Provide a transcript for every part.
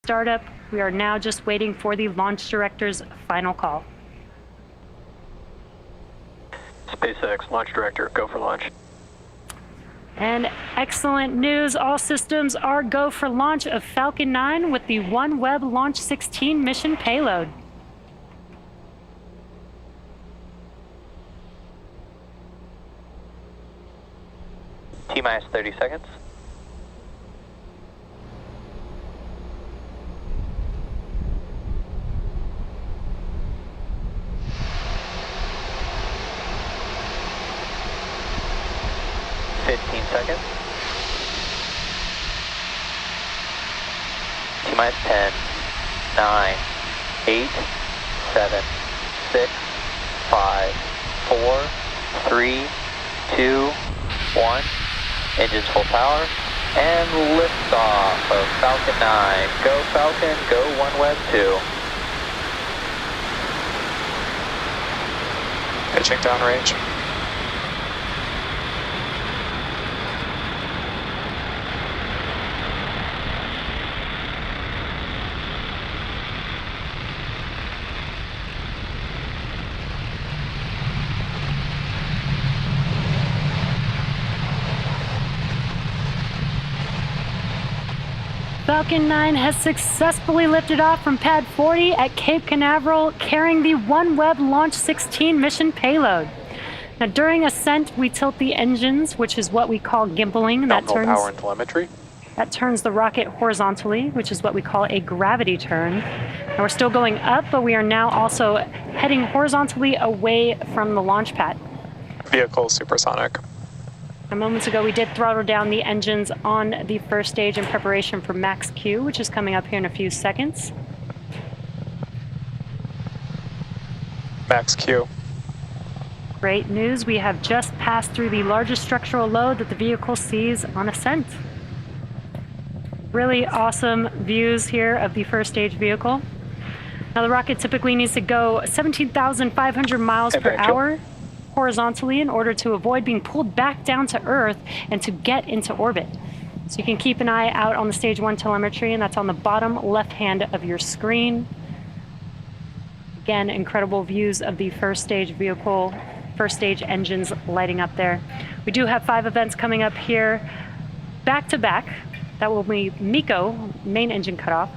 Startup. We are now just waiting for the launch director's final call. SpaceX launch director, go for launch. And excellent news, all systems are go for launch of Falcon 9 with the Oneweb Launch 16 mission payload. T-minus 30 seconds. Seconds. T-minus 10, 9, 8, 7, 6, 5, 4, 3, 2, 1. Engines full power. And liftoff of Falcon 9. Go Falcon, go OneWeb 2. Pitching downrange. Falcon 9 has successfully lifted off from Pad 40 at Cape Canaveral, carrying the OneWeb Launch 16 mission payload. Now, during ascent, we tilt the engines, which is what we call gimbaling. Nominal power and telemetry. That turns the rocket horizontally, which is what we call a gravity turn. Now, we're still going up, but we are now also heading horizontally away from the launch pad. Vehicle supersonic. Moments ago, we did throttle down the engines on the first stage in preparation for Max Q, which is coming up here in a few seconds. Max Q. Great news, we have just passed through the largest structural load that the vehicle sees on ascent. Really awesome views here of the first stage vehicle. Now, the rocket typically needs to go 17,500 miles per hour horizontally in order to avoid being pulled back down to Earth and to get into orbit. So you can keep an eye out on the stage 1 telemetry, and that's on the bottom left hand of your screen. Again, incredible views of the first stage vehicle, first stage engines lighting up there. We do have 5 events coming up here back to back. That will be MECO, main engine cutoff,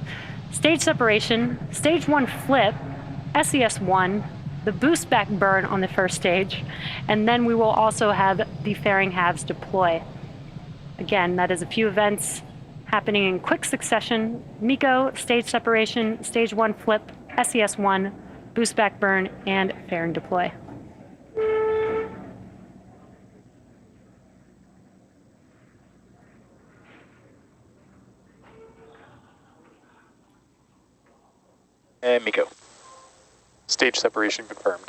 stage separation, stage 1 flip, SES-1, the boost back burn on the first stage, and then we will also have the fairing halves deploy. Again, that is a few events happening in quick succession: MECO, stage separation, stage 1 flip, SES-1, boost back burn, and fairing deploy. And MECO. Stage separation confirmed.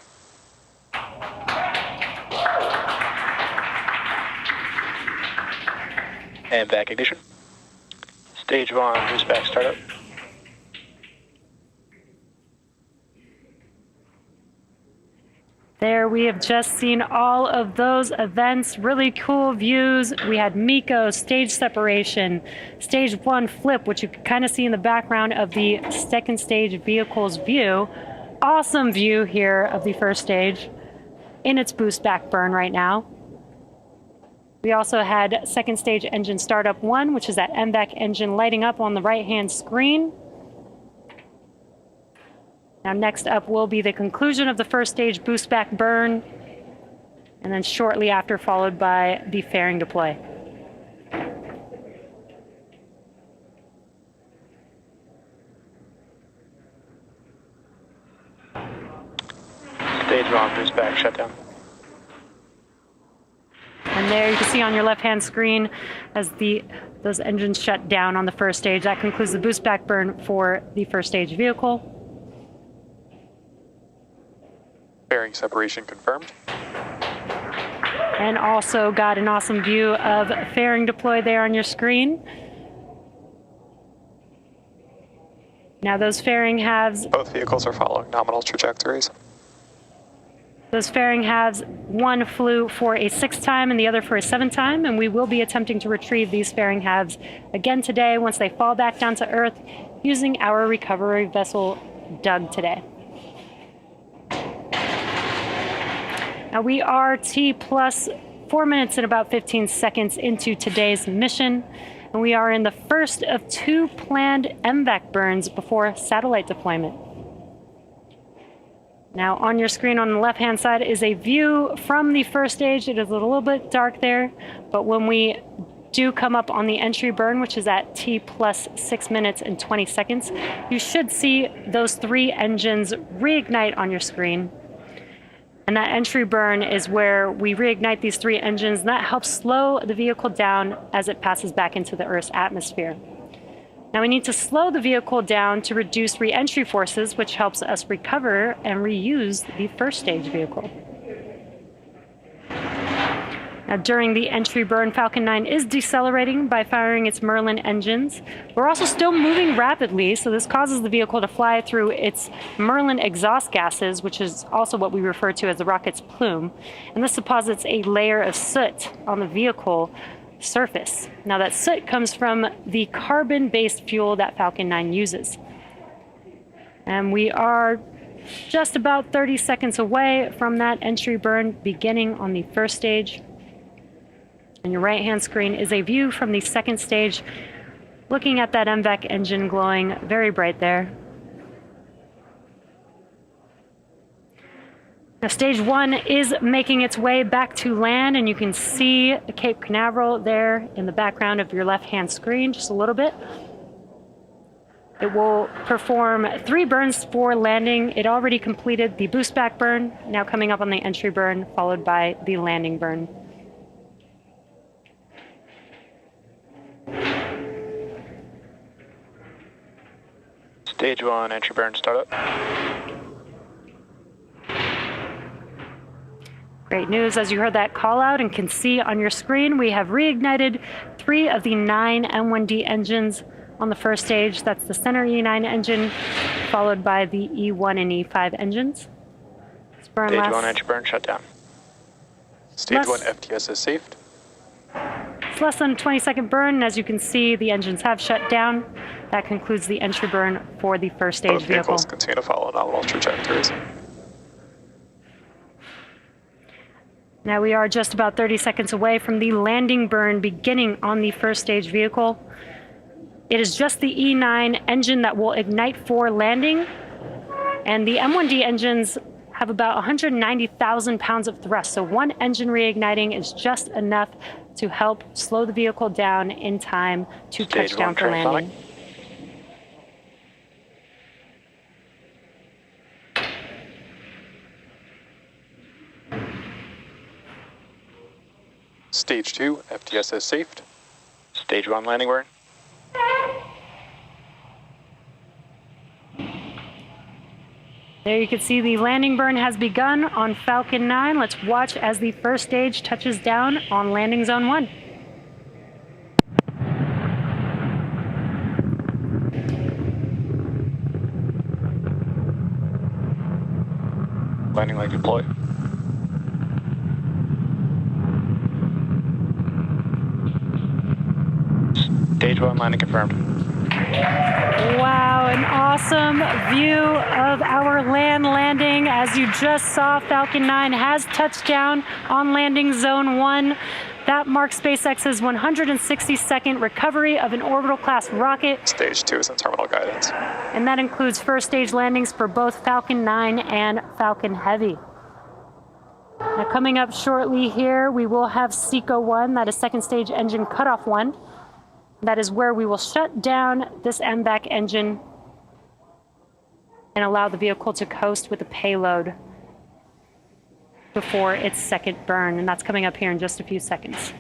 And back ignition. Stage 1, boost back startup. There, we have just seen all of those events, really cool views. We had MECO, stage separation, stage 1 flip, which you can kind of see in the background of the second stage vehicle's view. Awesome view here of the first stage in its boost back burn right now. We also had second stage engine startup 1, which is that MVAC engine lighting up on the right-hand screen. Now, next up will be the conclusion of the first stage boost back burn, and then shortly after followed by the fairing deploy. Stage 1, boost back shutdown. And there you can see on your left-hand screen as those engines shut down on the first stage. That concludes the boost back burn for the first stage vehicle. Fairing separation confirmed. And also got an awesome view of fairing deploy there on your screen. Now those fairing halves... Both vehicles are following nominal trajectories. Those fairing halves, one flew for a 6th time and the other for a 7th time, and we will be attempting to retrieve these fairing halves again today once they fall back down to Earth using our recovery vessel Doug today. Now we are T plus 4 minutes and about 15 seconds into today's mission, and we are in the first of 2 planned MVAC burns before satellite deployment. Now on your screen on the left-hand side is a view from the first stage. It is a little bit dark there, but when we do come up on the entry burn, which is at T plus 6 minutes and 20 seconds, you should see those 3 engines reignite on your screen. And that entry burn is where we reignite these 3 engines, and that helps slow the vehicle down as it passes back into the Earth's atmosphere. Now we need to slow the vehicle down to reduce re-entry forces, which helps us recover and reuse the first stage vehicle. Now, during the entry burn, Falcon 9 is decelerating by firing its Merlin engines. We're also still moving rapidly, so this causes the vehicle to fly through its Merlin exhaust gases, which is also what we refer to as the rocket's plume. And this deposits a layer of soot on the vehicle surface. Now, that soot comes from the carbon-based fuel that Falcon 9 uses. And we are just about 30 seconds away from that entry burn beginning on the first stage. On your right-hand screen is a view from the second stage, looking at that MVAC engine glowing very bright there. Now, stage 1 is making its way back to land, and you can see Cape Canaveral there in the background of your left-hand screen just a little bit. It will perform 3 burns for landing. It already completed the boost back burn, now coming up on the entry burn, followed by the landing burn. Stage 1, entry burn startup. Great news. As you heard that call out and can see on your screen, we have reignited 3 of the 9 M1D engines on the first stage. That's the center E9 engine, followed by the E1 and E5 engines. Stage 1, entry burn shut down. Stage 1 FTS is saved. It's less than a 20-second burn, and as you can see, the engines have shut down. That concludes the entry burn for the first stage Both vehicle. vehicles continue to follow nominal trajectories. Now we are just about 30 seconds away from the landing burn beginning on the first stage vehicle. It is just the E9 engine that will ignite for landing, and the M1D engines have about 190,000 pounds of thrust, so 1 engine reigniting is just enough to help slow the vehicle down in time to Stage touch down 1 for landing. transonic. Stage 2 FTS is saved. Stage 1 landing burn. There you can see the landing burn has begun on Falcon 9. Let's watch as the first stage touches down on landing zone 1. Landing leg deployed. Stage 1 landing confirmed. Wow, an awesome view of our landing. As you just saw, Falcon 9 has touched down on landing zone 1. That marks SpaceX's 162nd recovery of an orbital class rocket. Stage 2 is in terminal guidance. And that includes first stage landings for both Falcon 9 and Falcon Heavy. Now coming up shortly here, we will have SECO 1, that is second stage engine cutoff 1. That is where we will shut down this MVAC engine and allow the vehicle to coast with a payload before its second burn. And that's coming up here in just a few seconds.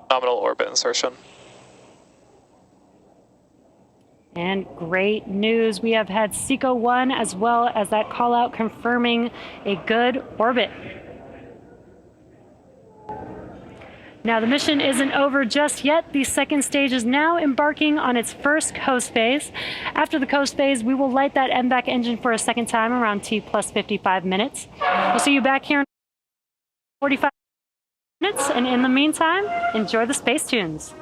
Nominal orbit insertion. And great news, we have had SECO 1 as well as that call out confirming a good orbit. Now the mission isn't over just yet. The second stage is now embarking on its first coast phase. After the coast phase, we will light that MVAC engine for a second time around T plus 55 minutes. We'll see you back here in 45 minutes, and in the meantime, enjoy the space tunes.